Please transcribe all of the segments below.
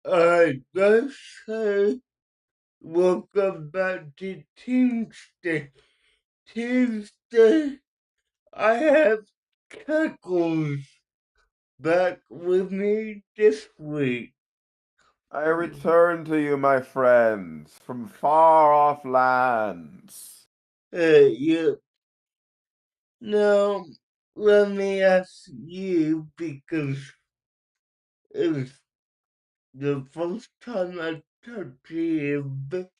Let's say welcome back to Tuesday. Tuesday, I have Cuckles back with me this week. I return to you, my friends, from far off lands. Yeah, now let me ask you because it was the first time I talked to you, but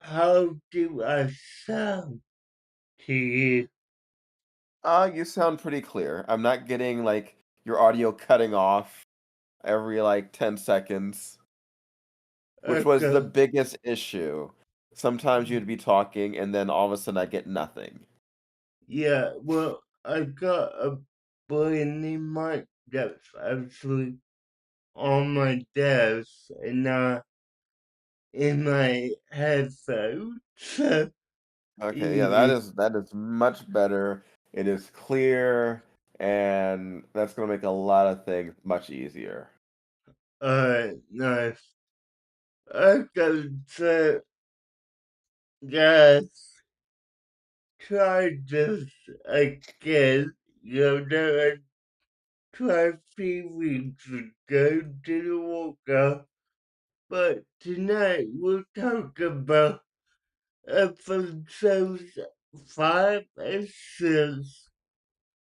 how do I sound to you? You sound pretty clear. I'm not getting your audio cutting off every 10 seconds, which was the Okay. biggest issue. Sometimes you'd be talking and then all of a sudden I get nothing. Yeah, well, I got a brand new mic that's actually on my desk and in my headphones. So, Okay, yeah, that easy. is that is much better. It is clear and that's gonna make a lot of things much easier. Nice. Okay, so, guys, try this again. You know, I tried 3 weeks ago, didn't work out. But tonight we'll talk about episodes 5 and 6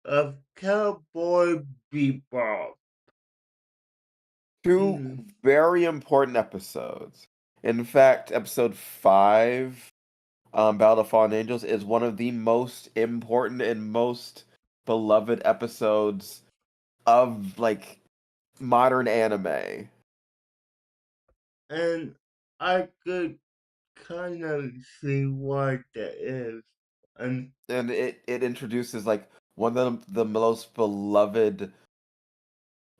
of Cowboy Bebop. Two Mm, very important episodes. In fact, episode 5, Battle of Fallen Angels, is one of the most important and most beloved episodes of modern anime. and I could kind of see why that is. And And it introduces one of the most beloved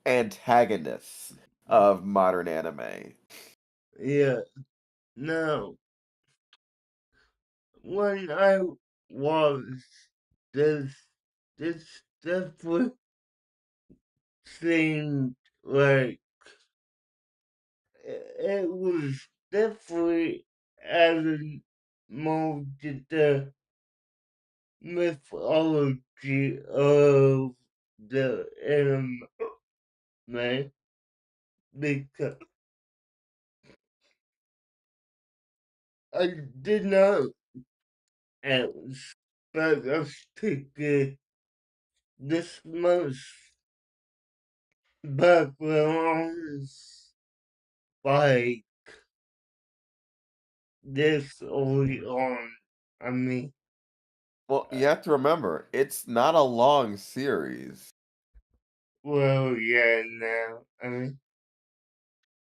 antagonists of modern anime. yeah, now when I was this, this definitely seemed like it was definitely adding more to the mythology of the anime because I did not expect us to get this much background by this early on. I mean, Well, uh, you have to remember, it's not a long series. well, yeah, now, I mean,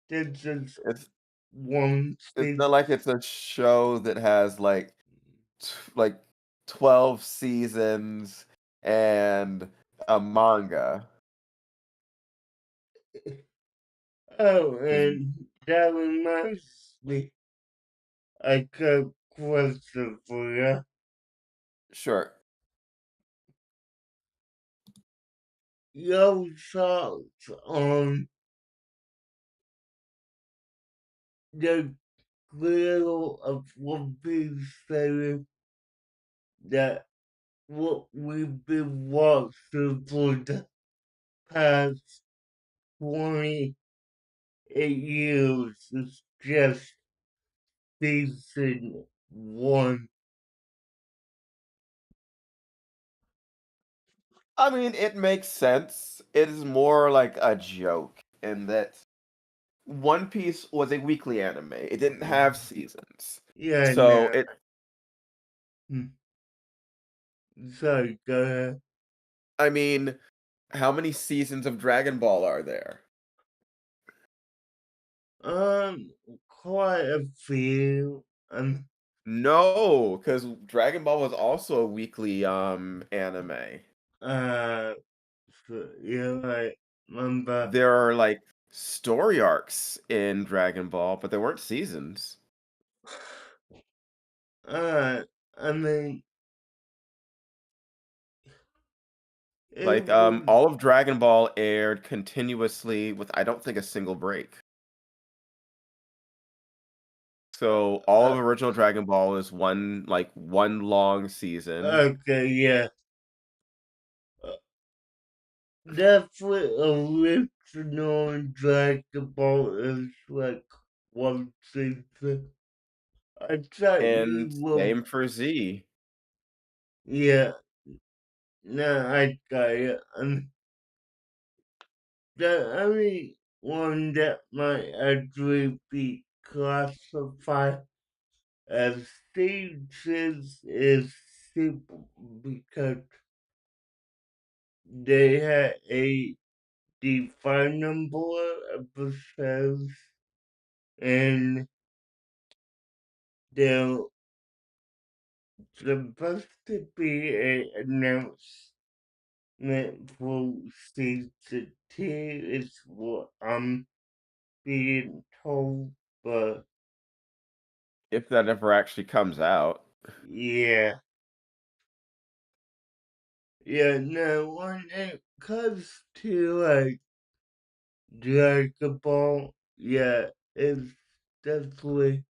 this is It's one it's season. not like it's a show that has like 12 seasons and a manga. Oh, 'Cause and that reminds me, I got a question for you. sure. Your thoughts on the grill of One Piece saying that what we've been watching for the past 28 years is just season one. I mean, it makes sense. It is more like a joke in that One Piece was a weekly anime. It didn't have seasons. Yeah, So no. it Sorry, go ahead. I mean, how many seasons of Dragon Ball are there? Um, quite a few. No, because Dragon Ball was also a weekly anime. Uh, you're right. Remember, There are story arcs in Dragon Ball, but there weren't seasons. uh, I mean, it Like was, all of Dragon Ball aired continuously with I don't think a single break. So all uh, of original Dragon Ball is one long season, okay, yeah. Uh, Definitely original Dragon Ball is like one season. I thought you and were, same for Z. yeah, no, I got it. The only one that might actually be classified as stages is simple because they had a definable episodes and they're supposed to be a announcement for season two is what I'm being told, but If that ever actually comes out. yeah. Yeah, no, when it comes to like Dragon Ball, yeah, it's definitely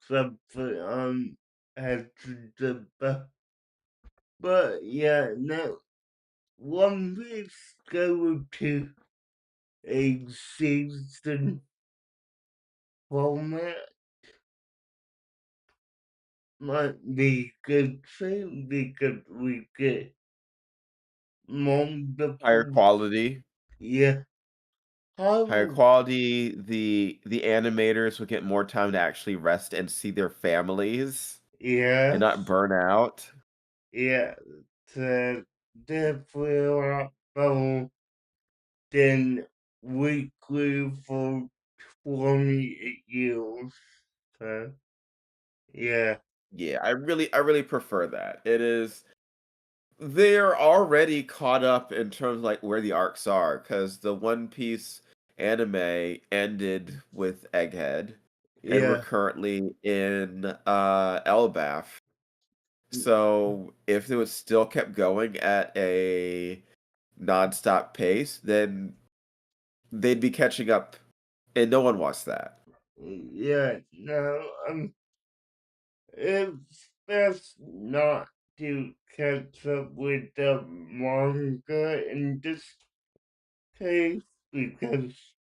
something has to debate. But yeah, no, one week's going to a season format might be good thing because we get Higher multiple, quality. yeah, Higher how, quality, the animators would get more time to actually rest and see their families and yes. not burn out. Yeah, the definitely a lot better than weekly for 28 years. So, yeah, Yeah, I really prefer that. It is they're already caught up in terms of, like, where the arcs are, because the One Piece anime ended with Egghead, and we're yeah, currently in, Elbaf. So, if it was still kept going at a nonstop pace, then they'd be catching up, and no one wants that. yeah, no, it's best not to catch up with the manga in this case because,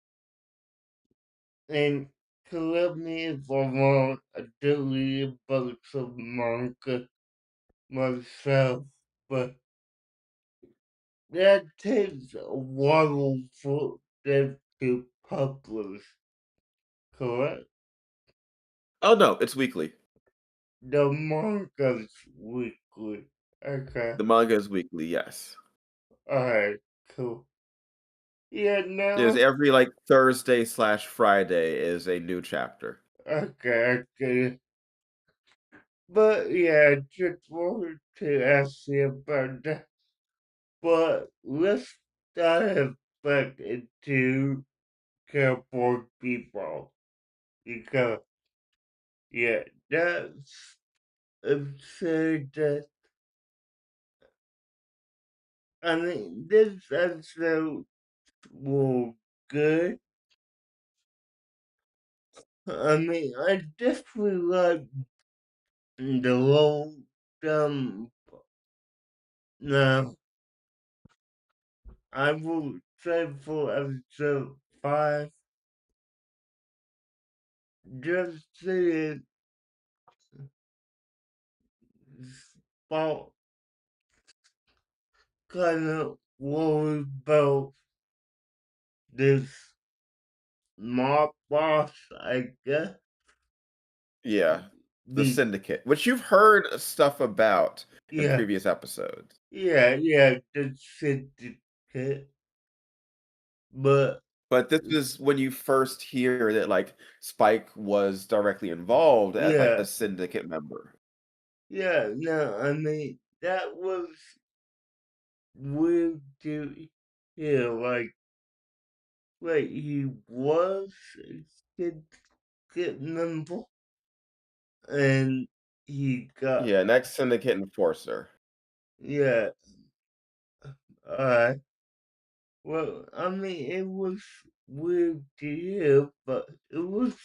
and correct me if I'm wrong, I deleted books of manga myself, but that takes a while for them to publish, correct? Oh, no, it's weekly. The manga's weekly. Okay, The manga is weekly, yes. alright, cool. Yeah, There's no, every, like, Thursday/Friday is a new chapter. okay, okay. But yeah, just wanted to ask you about that. But let's dive back into cowboy people because yeah, that's absurd that I mean this episode was good. I mean I definitely like the whole now I will say for episode five just seeing Spock kind of worried about this mob boss I guess. Yeah, the Be Syndicate, which you've heard stuff about in yeah, previous episodes. yeah, the syndicate. But But this is when you first hear that, like, Spike was directly involved as, like, yeah, a Syndicate member. yeah, no, I mean that was weird to hear. Like he was a syndicate member, and he got Yeah, next Syndicate enforcer. yeah. Uh, well, I mean it was weird to hear, but it was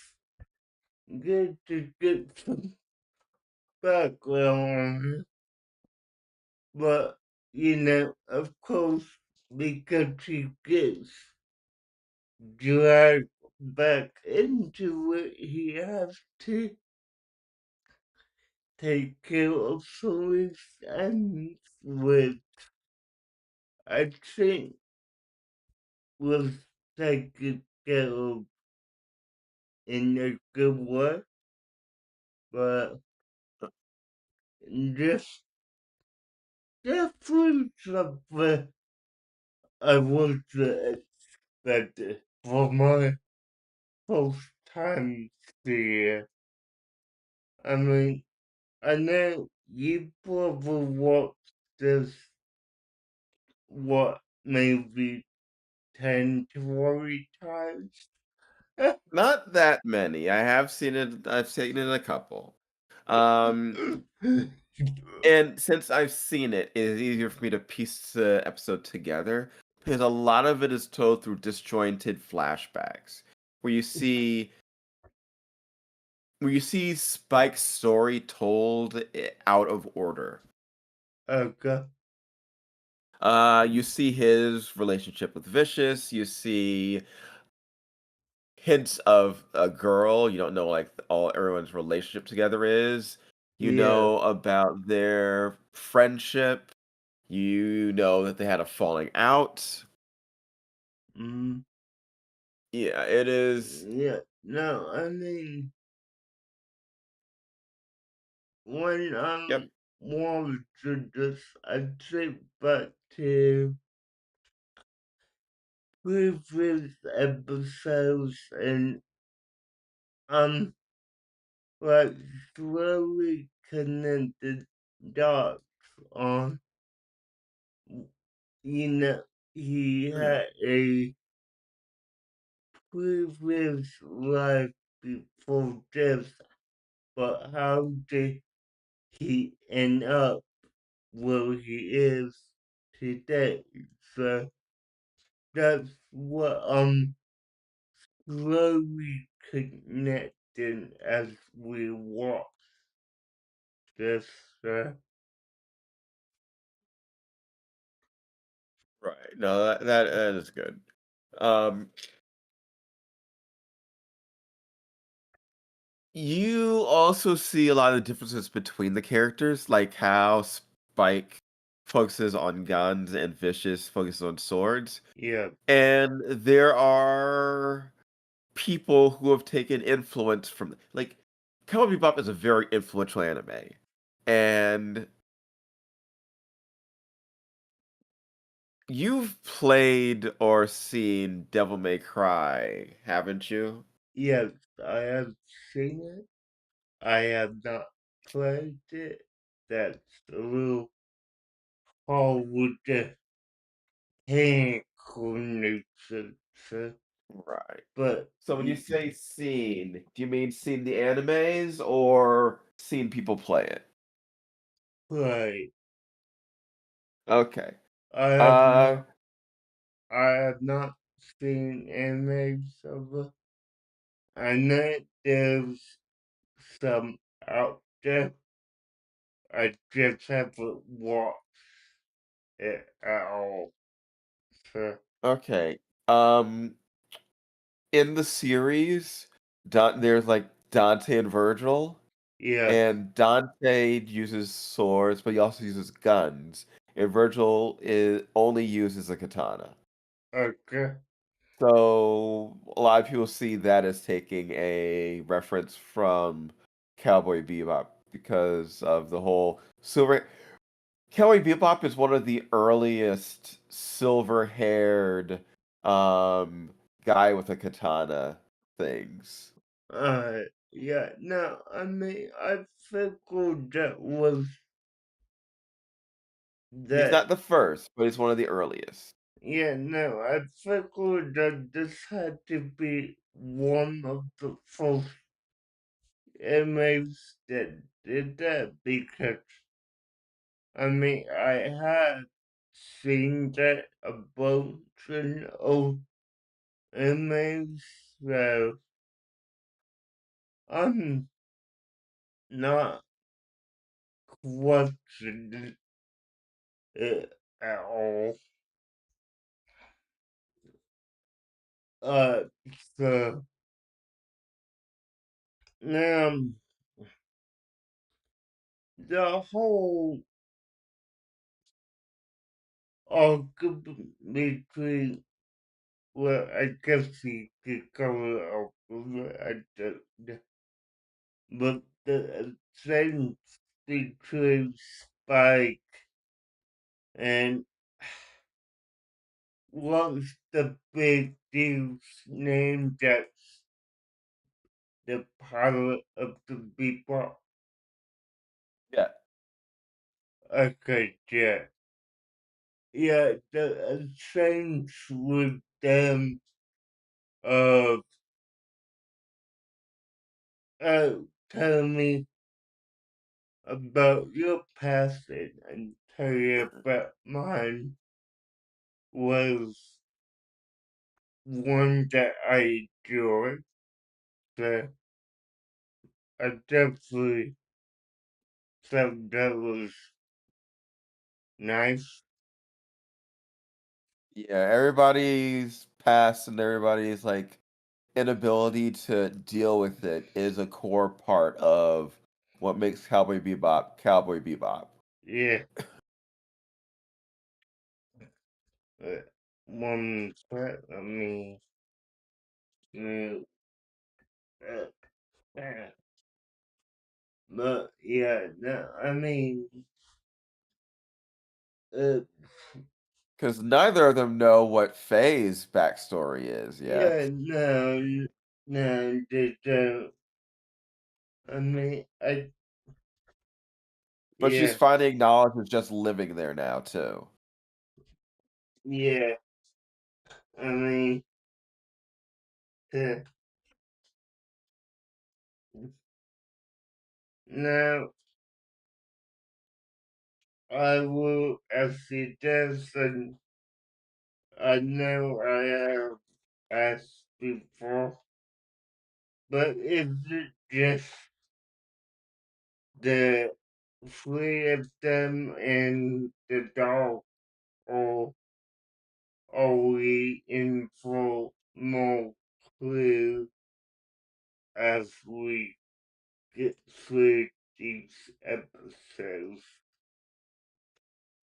good to get some background, but of course, because he gets dragged back into it, he has to take care of Sully's and with, I think, was taken care of in a good way, but just definitely something I wasn't expecting for my first time there. I mean, I know you probably watched this, what, maybe 10, 20 times? Not that many. I've seen it a couple. Um, and since I've seen it, it is easier for me to piece the episode together because a lot of it is told through disjointed flashbacks where you see Spike's story told out of order. Okay, You see his relationship with Vicious. You see hints of a girl. You don't know like all everyone's relationship together is. You yeah, know about their friendship. You know that they had a falling out. mm, Yeah, it is. yeah. No, I mean, when Yep. watching this, I think back to previous episodes and um like slowly connected dots on, you know he Mm, had a previous life before this, but how did he end up where he is today? So that's what slowly connecting as we watch this. Uh, right. No, that is good. Um, you also see a lot of differences between the characters, like how Spike focuses on guns and Vicious focuses on swords. yeah, And there are people who have taken influence from like Cowboy Bebop is a very influential anime. And you've played or seen Devil May Cry, haven't you? yes, I have seen it. I have not played it. That's a little hard with the hand coordination, Right. but So when you say seen, do you mean seen the animes or seen people play it? play. Okay. I have Uh not. I have not seen animes of it. I know there's some out there. I just haven't watched it at all. So okay. In the series, there's like Dante and Virgil. yes, And Dante uses swords, but he also uses guns. And Virgil only uses a katana. okay, So a lot of people see that as taking a reference from Cowboy Bebop because of the whole silver. Cowboy Bebop is one of the earliest silver-haired um, guy with a katana things. yeah. No, I mean I figured that was He's that. not the first, but he's one of the earliest. Yeah, no, I figured that this had to be one of the first animes that did that because I mean I had seen that a bunch of animes, so I'm not questioning it at all. Uh, so now the whole argument between, well, I guess you could call it argument, I don't know, but the same between Spike and what's the big dude's name that's the pilot of the bebop? Yeah. Okay, yeah. Yeah, the same with them uh uh tell me about your past and tell you about mine was one that I enjoyed. So I definitely thought that was nice. Yeah, everybody's past and everybody's like inability to deal with it is a core part of what makes Cowboy Bebop Cowboy Bebop. Yeah. Uh, one part, uh, uh, uh, but yeah, no, uh, Because neither of them know what Faye's backstory is yeah, yet. no, no, they don't. I, But she's yeah, finally acknowledged as just living there now too. yeah, I mean, uh, now I will, as she does, and I know I have asked before, but is it just the three of them and the dog, or are we in for more clue as we get through these episodes?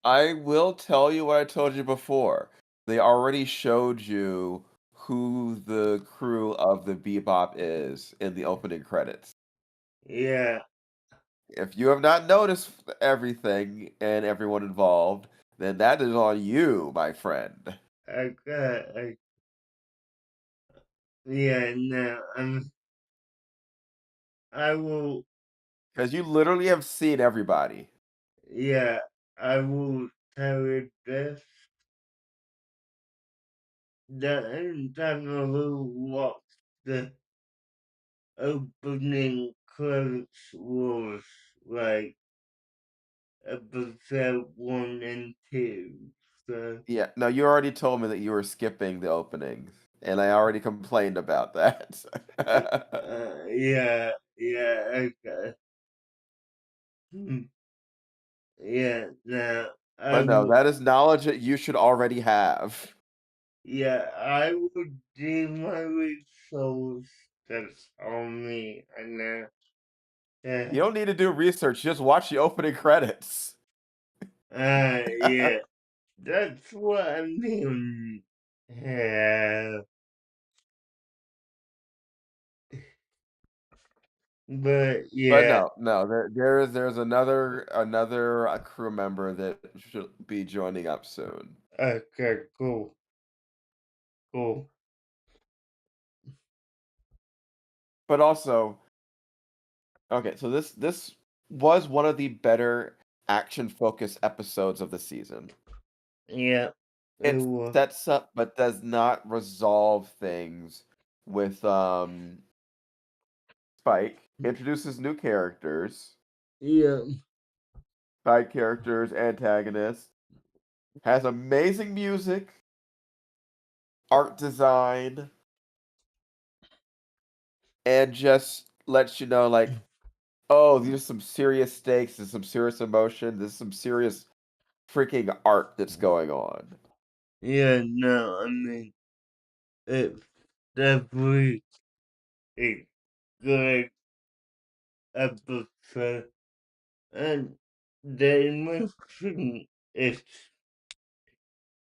I will tell you what I told you before. They already showed you who the crew of the Bebop is in the opening credits. Yeah, If you have not noticed everything and everyone involved, then that is on you, my friend. I, yeah, no, I will, Because you literally have seen everybody. yeah, I will tell you this. The anytime I will watch the opening credits was like episode 1 and 2. So, Yeah, no, you already told me that you were skipping the openings, and I already complained about that. yeah, yeah, okay. Hmm, yeah, now I But no, will, that is knowledge that you should already have. yeah, I will do my research. That's on me, I know. Yeah, You don't need to do research, just watch the opening credits. yeah, that's what I mean. Yeah, but But yeah, no, there's another crew member that should be joining up soon. okay, cool, cool. But also, okay, so this was one of the better action focused episodes of the season. Yeah, it It was. sets up but does not resolve things with Spike, introduces new characters, Yeah, side characters, antagonists, has amazing music, art design, and just lets you know, like, oh, these are some serious stakes, there's some serious emotion, there's some serious freaking art that's going on. Yeah, no, I mean, it's definitely a good episode, and the emotion is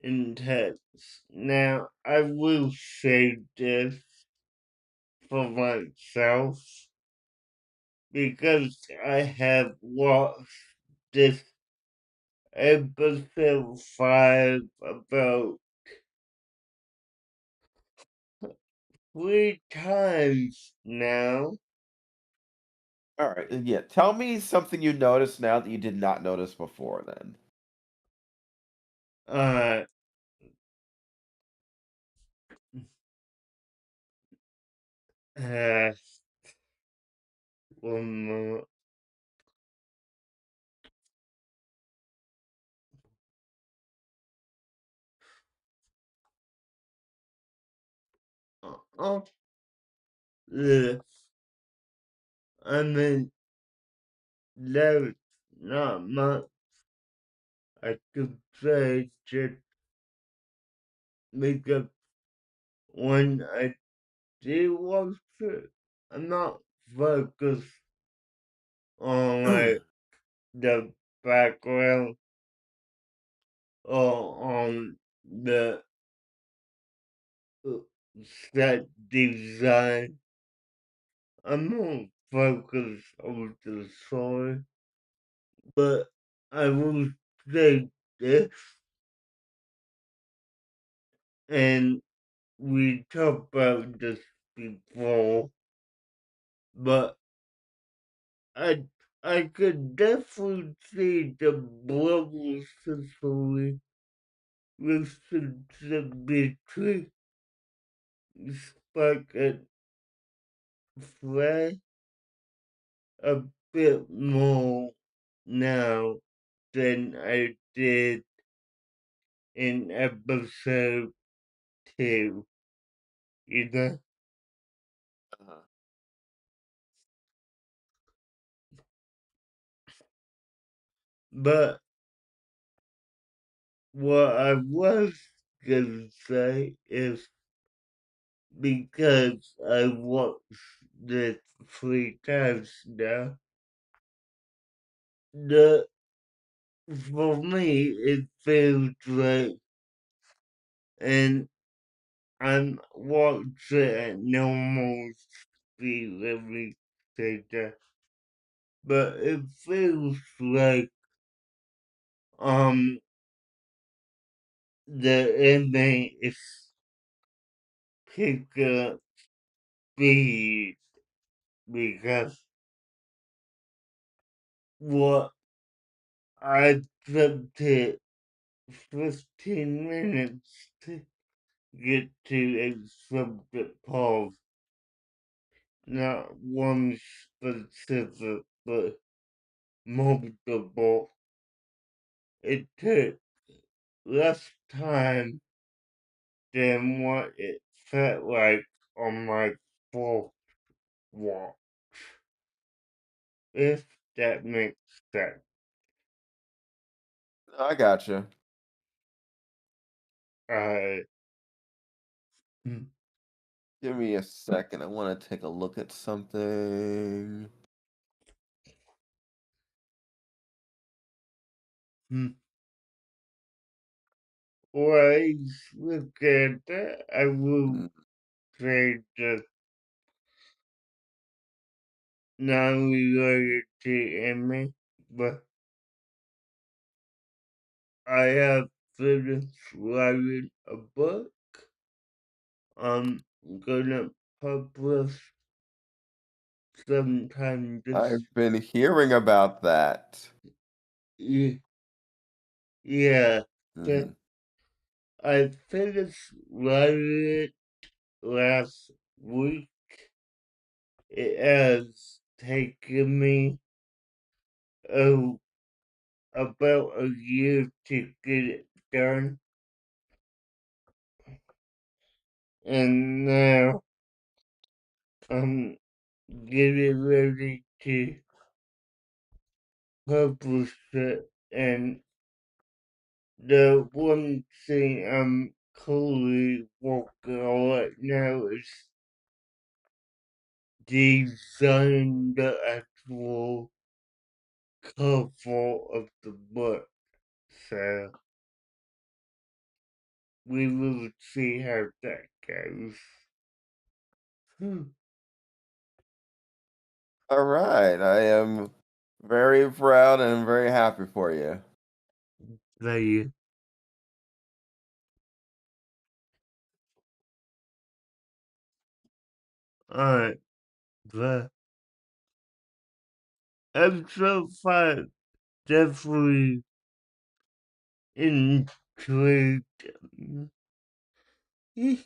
intense. Now, I will say this for myself because I have watched this episode 5 about 3 times now. Alright, yeah, tell me something you notice now that you did not notice before then. Uh, uh, one more. Oh, yeah. I mean, there's not much I could say just because when I do watch it, I'm not focused on like the background or on the uh, set design. I'm more focused on the story, but I will say this, and we talked about this before, but I I could definitely see the global situation between Spike and Fred a bit more now than I did in episode 2, you know? Uh-huh. But what I was gonna say is because I watched this 3 times now, the for me it feels like, and I'm watching at normal speed, let me say that, but it feels like um the inmate is picking up speed because what I took it 15 minutes to get to a subject pause, not one specific, but multiple. It took less time than what it felt like on my fourth walk, if that makes sense. I gotcha. Uh, mm, Give me a second, I wanna take a look at something. mm. Why look at that? I will Mm, say just not related to Emmy, but I have finished writing a book. I'm gonna publish sometime this I've been hearing about that. year. Yeah, but Mhm. I finished writing it last week. It has taken me oh, about a year to get it done, and now I'm getting ready to publish it, and the one thing I'm currently working on right now is design the actual cover of the book. So we will see how that goes. Hmm. All right, I am very proud and very happy for you. The alright, the episode 5 definitely intrigued me.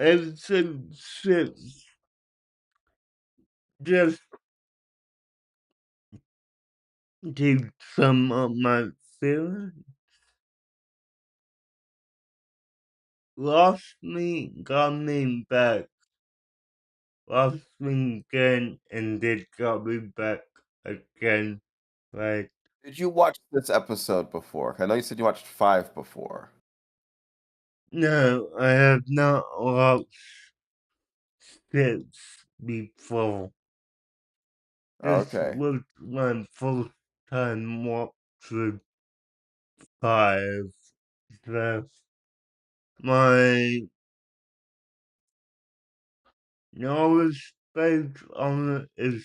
Episode 6 just to sum up my feelings. Lost me, got me back. Lost me again, and then got me back again. Right? Did you watch this episode before? I know you said you watched 5 before. No, I have not watched 6 before. This Okay. was my first time watching 5. So my knowledge base on it is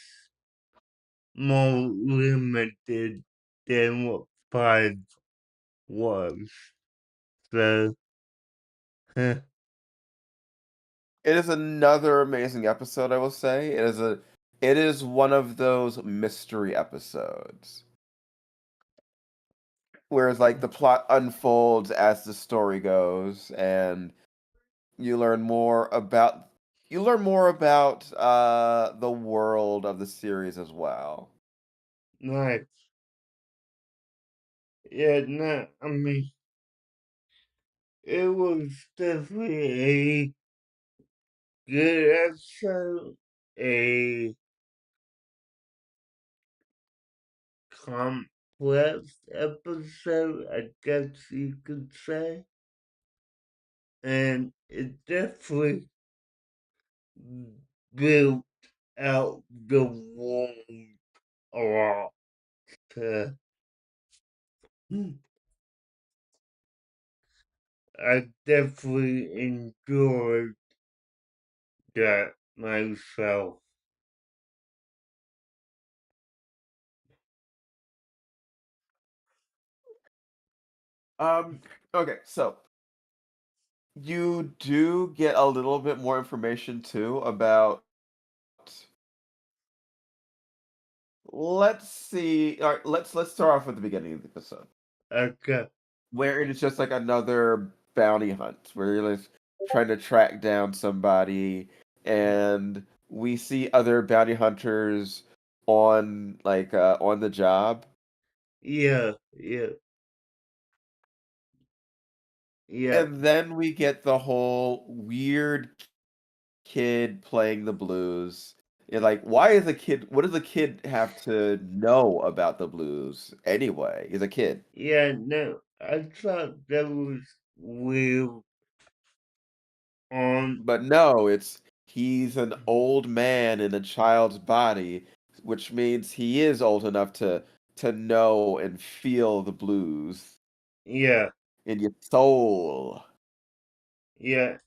more limited than what 5 was. So, It is another amazing episode, I will say. It is one of those mystery episodes. Whereas like the plot unfolds as the story goes and you learn more about the world of the series as well. nice. Yeah, no, I mean, it was definitely a good episode, a complex episode, I guess you could say, and it definitely built out the world a lot. Uh, I definitely enjoyed that myself. Um okay, so you do get a little bit more information too about let's see. All right, let's start off with the beginning of the episode. Okay, Where it is just like another bounty hunt where you're just trying to track down somebody and we see other bounty hunters on the job yeah, yeah, yeah, and then we get the whole weird kid playing the blues. And like why is a kid what does a kid have to know about the blues anyway? He's a kid. yeah. No, I thought that was weird on. But no, it's he's an old man in a child's body, which means he is old enough to know and feel the blues Yeah, in your soul, yeah.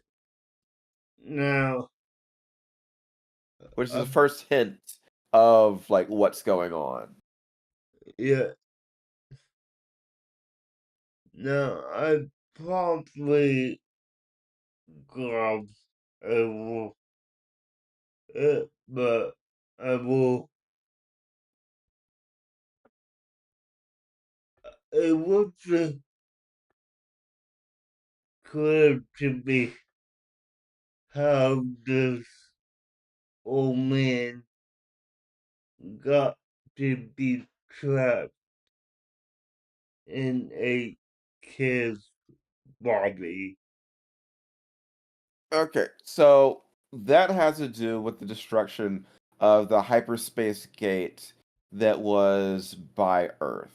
Now, which is the uh, first hint of like what's going on. yeah. Now, I probably grab a wolf, but I will. It wasn't clear to me how this old man got to be trapped in a kid's body. Okay, so that has to do with the destruction of the hyperspace gate that was by Earth.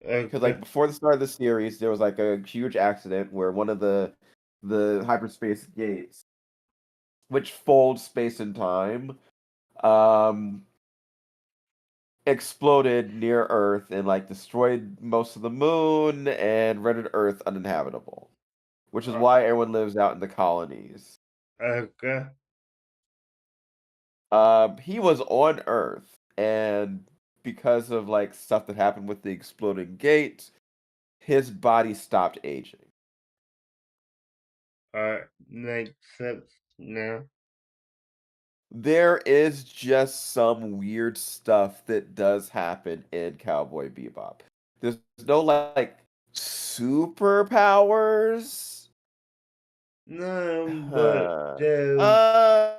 Because Okay, like before the start of the series, there was like a huge accident where one of the hyperspace gates, which folds space and time, um, exploded near Earth and like destroyed most of the moon and rendered Earth uninhabitable, which is uh, why everyone lives out in the colonies. okay, He was on Earth, and because of like stuff that happened with the exploding gate, his body stopped aging. makes sense now. There is just some weird stuff that does happen in Cowboy Bebop. There's no like superpowers. No, but Huh. Uh,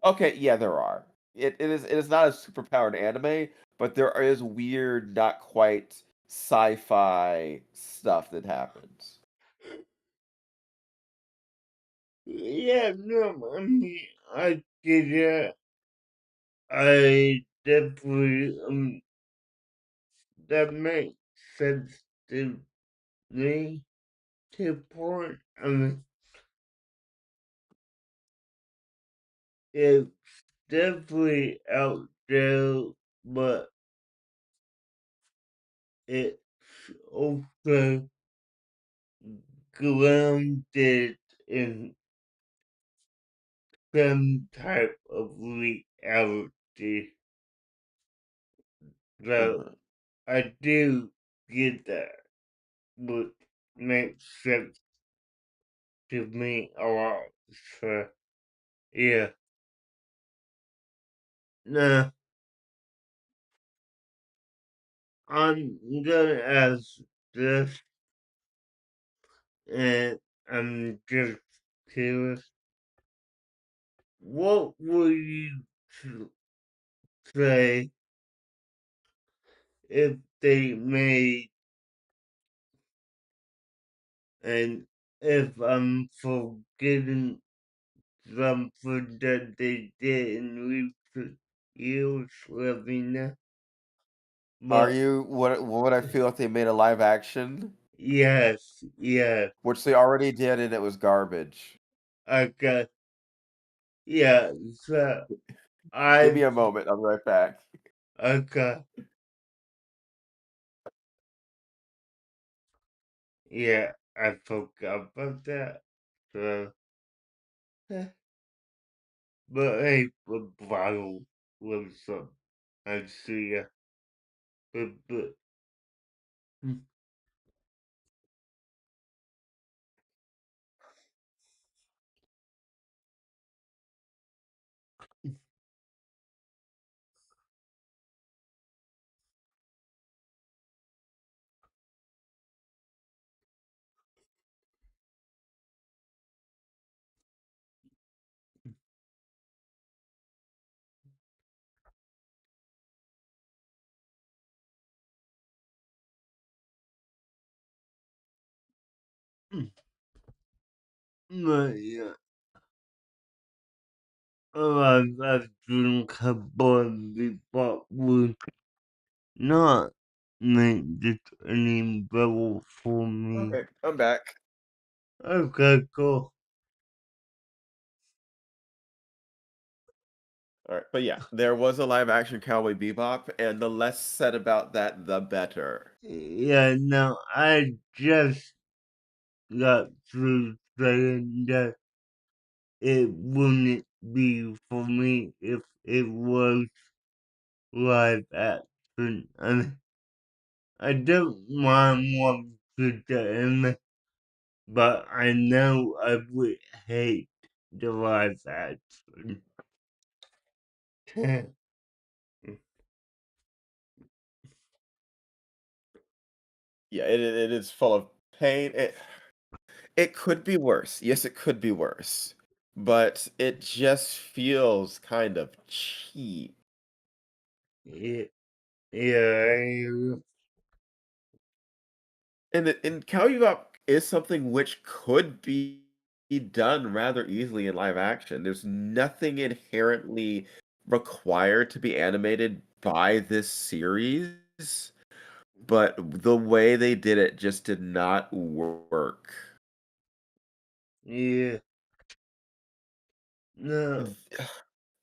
okay, yeah, there are. It is not a superpowered anime, but there is weird, not quite sci-fi stuff that happens. yeah, no, I mean, I get it. I definitely, that makes sense to me, to point. I mean, it's definitely out there, but it's also grounded in some type of reality. So Uh-huh. I do get that, but makes sense to me a lot. So yeah. Now I'm gonna ask this, and I'm just curious. What would you say if they made, and if I'm forgetting something that they did in recent years, let me know. Are But you what would I feel if they made a live action? yes, yes, Which they already did and it was garbage. okay, yeah. So Give I me a moment, I'll be right back. okay, yeah. I forgot about that. So, but hey, the bottle was up. I see ya. But but yeah. I've drunk a bun before would not make it any better for me. Okay, I'm back. Okay, cool. Alright, but yeah, there was a live action Cowboy Bebop, and the less said about that, the better. Yeah, no, I just got through saying that it wouldn't be for me if it was live action. I don't mind watching the anime, but I know I would hate the live action. Yeah, it is full of pain. It could be worse. Yes, it could be worse. But it just feels kind of cheap. Yeah, yeah, And Cowboy Bebop is something which could be done rather easily in live action. There's nothing inherently required to be animated by this series, but the way they did it just did not work. Yeah. No.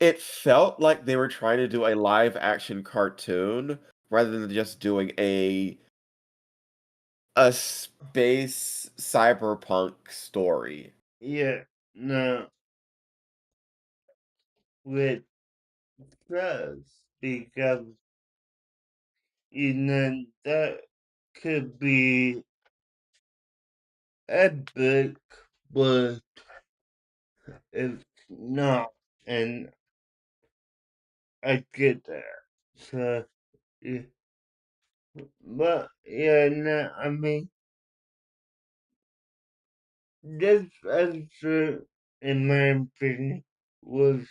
It felt like they were trying to do a live action cartoon rather than just doing a space cyberpunk story. Yeah. No. With trust because that could be epic, but it's not, and I get that. So, yeah. But yeah, no, I mean, this episode, in my opinion, was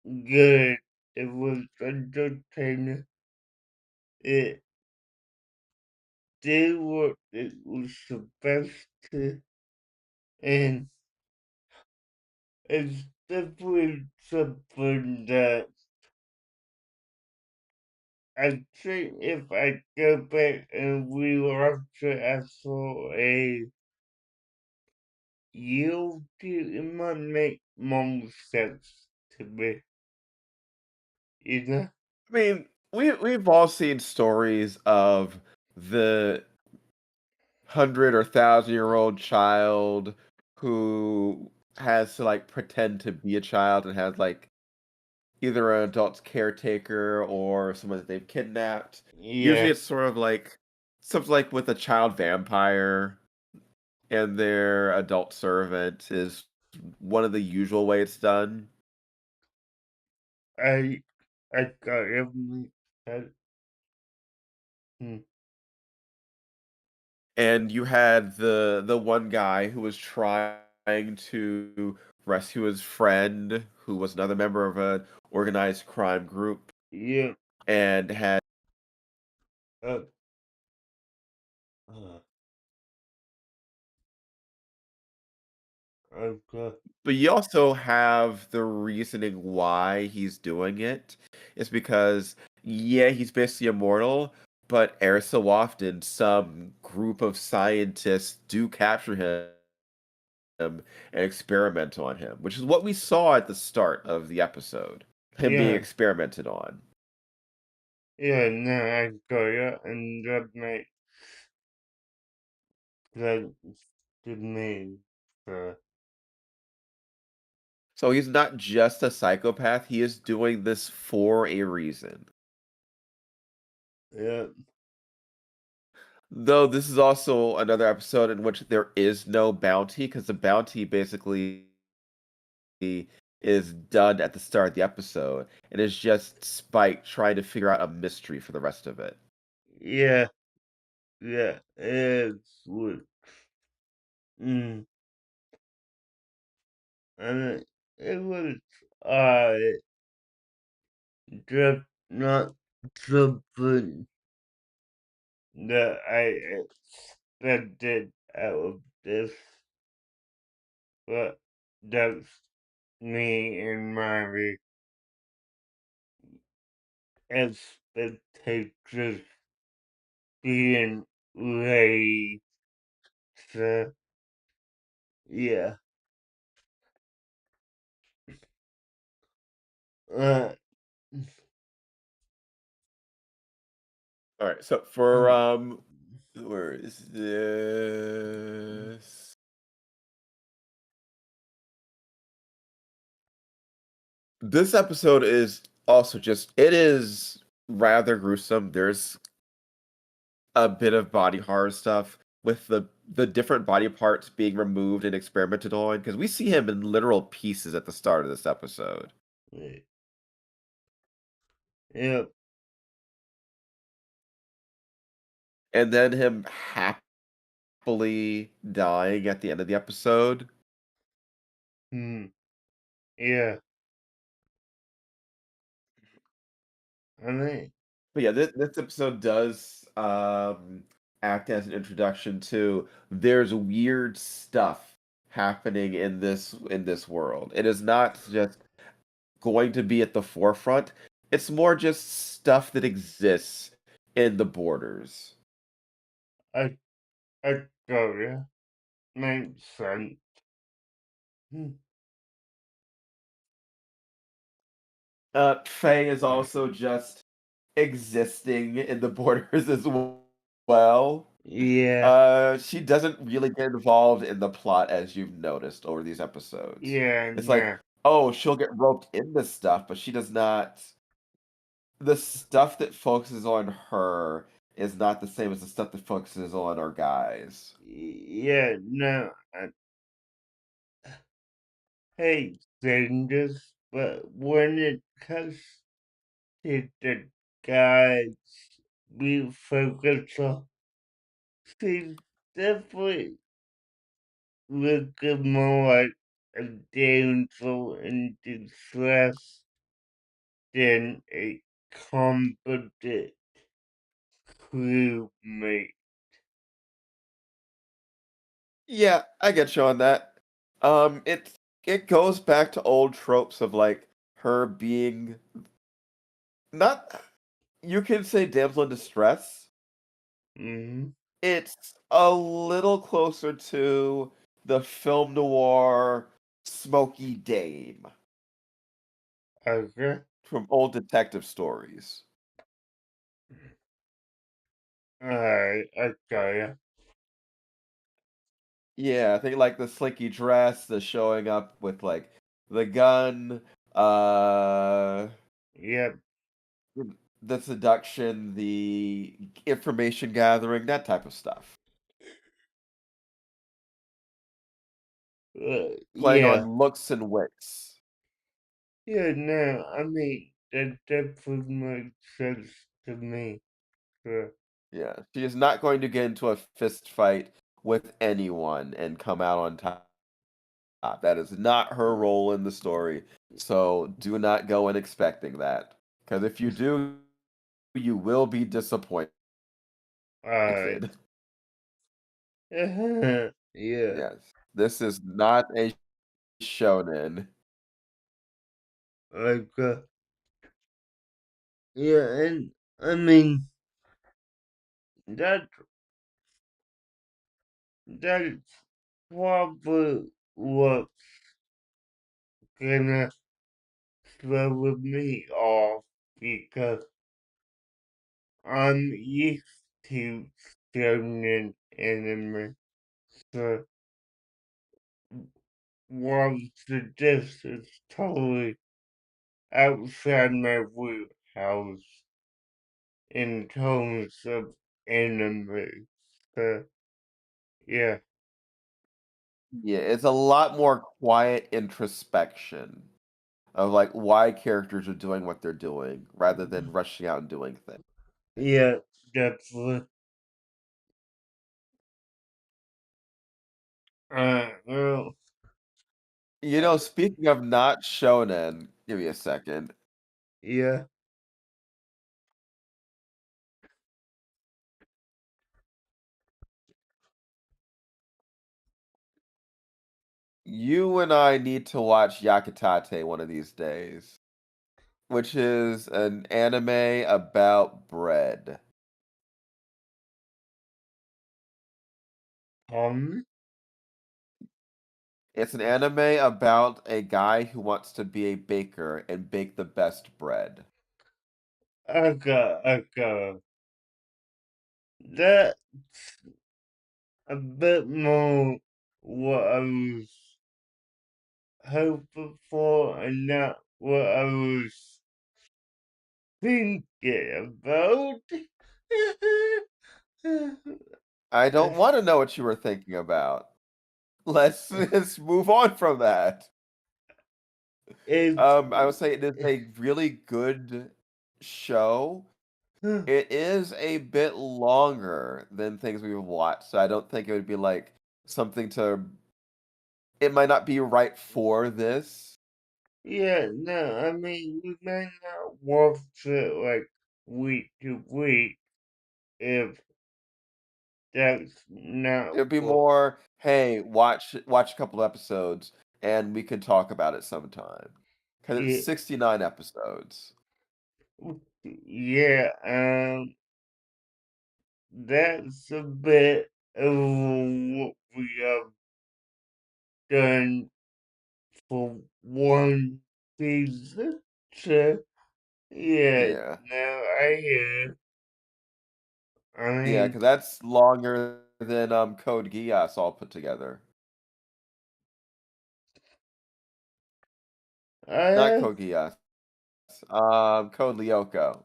good. It was entertaining. It did what it was supposed to, and it's definitely something that I think if I go back and rewatch it after a year or two, it might make more sense to me, you know? I mean, we've all seen stories of the 100 or 1,000-year-old child who has to like pretend to be a child and has like either an adult's caretaker or someone that they've kidnapped. Usually Yeah, it's sort of like something like with a child vampire and their adult servant is one of the usual way it's done. I, I got everything. That, hmm, And you had the one guy who was trying to rescue his friend, who was another member of an organized crime group, yeah, and had uh, uh, okay, but you also have the reasoning why he's doing it. It's because, yeah, he's basically immortal, but every so often, some group of scientists do capture him and experiment on him, which is what we saw at the start of the episode. Him being yeah, experimented on. yeah, no, I got it, and that makes sense to me. So, So he's not just a psychopath, he is doing this for a reason. yeah, Though this is also another episode in which there is no bounty, because the bounty basically is done at the start of the episode, and it's just Spike trying to figure out a mystery for the rest of it. yeah, yeah, it's what, mm, and it was, uh, just not something that I expected out of this, but that's me and my expectations being raised. So, yeah. Uh, All right, so for mm, where is this? This episode is also just it is rather gruesome. There's a bit of body horror stuff with the different body parts being removed and experimented on because we see him in literal pieces at the start of this episode. yeah. And then him happily dying at the end of the episode. Mm, yeah. I mean, But yeah, this episode does act as an introduction to there's weird stuff happening in this world. It is not just going to be at the forefront. It's more just stuff that exists in the borders. I I got ya. Makes sense. Hmm. Faye is also just existing in the borders as well. Yeah, She doesn't really get involved in the plot as you've noticed over these episodes. yeah, It's like, no, oh, she'll get roped into stuff, but she does not. The stuff that focuses on her is not the same as the stuff that focuses on our guys. yeah, no. I hate saying this, but when it comes to the guys we focus on, she's definitely looking more like a damsel in distress than a competent crewmate. Yeah, I get you on that. It goes back to old tropes of like her being not you can say damsel in distress. Mm-hmm. It's a little closer to the film noir smoky dame Okay. from old detective stories. Alright, I got ya. Yeah, I think like the slinky dress, the showing up with like the gun, uh Yep. the seduction, the information gathering, that type of stuff. Playing Yeah. on looks and wits. Yeah, no, I mean, that definitely makes sense to me. So, Yeah, she is not going to get into a fist fight with anyone and come out on top. That is not her role in the story. So do not go in expecting that. Because if you do, you will be disappointed. alright. Yeah, Yes. This is not a shonen. like, yeah, and I mean, that that's probably what's gonna throw me off because I'm used to shonen anime. So, once this is totally outside my wheelhouse in terms of anime. So, yeah, Yeah, it's a lot more quiet introspection of like why characters are doing what they're doing rather than rushing out and doing things. yeah, definitely. Well, You know, speaking of not shonen, give me a second. yeah, You and I need to watch Yakitate one of these days, which is an anime about bread. um, It's an anime about a guy who wants to be a baker and bake the best bread. I got that's a bit more what I was hoping for and not what I was thinking about. I don't want to know what you were thinking about. Let's move on from that. it's I would say it is a really good show. It is a bit longer than things we've watched, so I don't think it would be like something to. It might not be right for this. yeah, no, I mean we may not watch it like week to week if That's not It'd be what. more, "Hey, watch a couple episodes, and we can talk about it sometime." Because it's Yeah, 69 episodes. yeah. That's a bit of what we have done for one season. So yeah, Yeah. now I Yeah, mean, because that's longer than, Code Geass all put together. I Not have, Code Geass, Code Lyoko.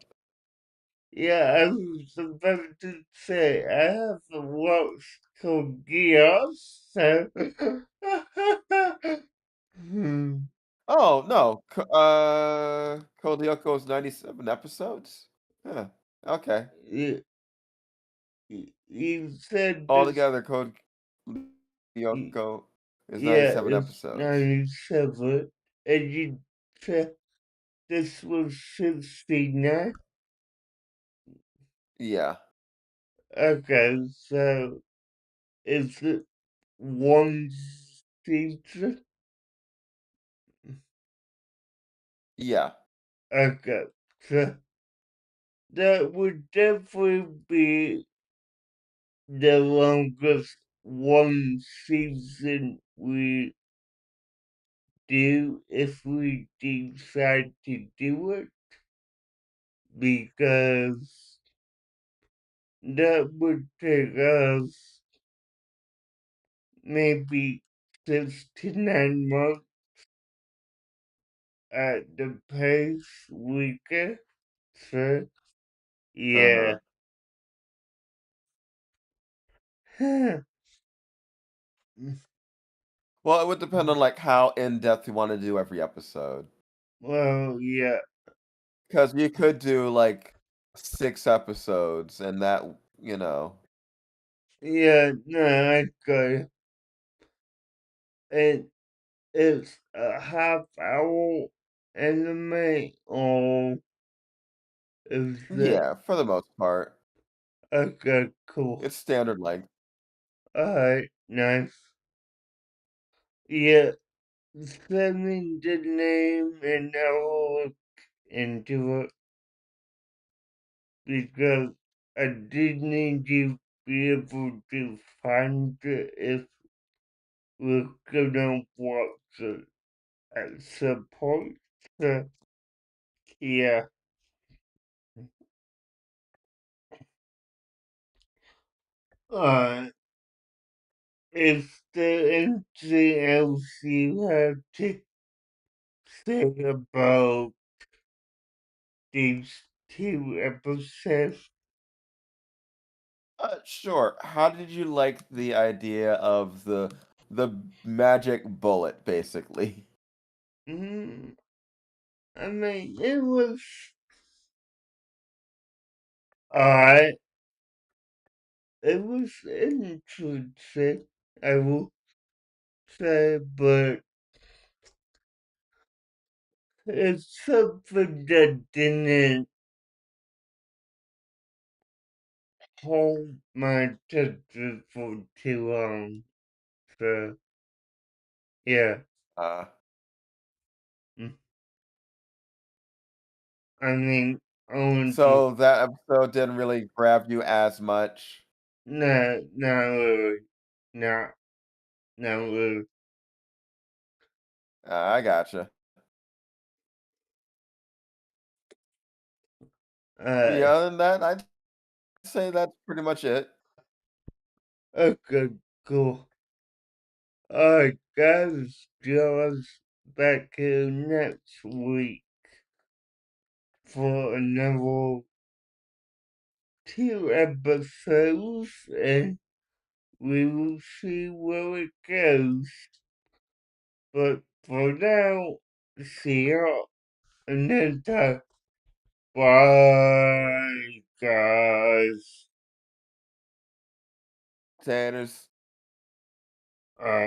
yeah, I was about to say I have watched Code Geass, so hmm, Oh, no, Code Lyoko is 97 episodes? Huh, okay. you, you said this, Altogether, Code y- Lyoko is yeah, 97 it's episodes. 97, and you said this was 69. Yeah, Okay, so is it one season? yeah, Okay, so that would definitely be the longest one season we do if we decide to do it, because that would take us maybe 6 to 9 months at the pace we get. So, yeah. uh-huh. Well, it would depend on, like, how in-depth you wanna do every episode. Well, yeah. Because you could do, like, 6 episodes and that you know Yeah, no, I got it. And it's a half hour anime, or is it? Yeah, for the most part. Okay, cool. It's standard length. Alright, nice. Yeah, send me the name and I'll look into it, because I did need to be able to find it if we're gonna watch it at some point. So, yeah. Is there anything else you have to say about these 2 episodes? Sure. How did you like the idea of the magic bullet, basically? Mm, I mean, it was alright. It was interesting, I will say, but it's something that didn't hold my attention for too long. So, yeah. Uh, Mm, I mean, only so that episode didn't really grab you as much? no, not really. Not, not really. I gotcha. Uh, Yeah, other than that, I'd say that's pretty much it. okay, cool. Alright, guys, join us back here next week for another 2 episodes, and we will see where it goes. But for now, see y'all another time. Bye, guys. Tanner's Alright.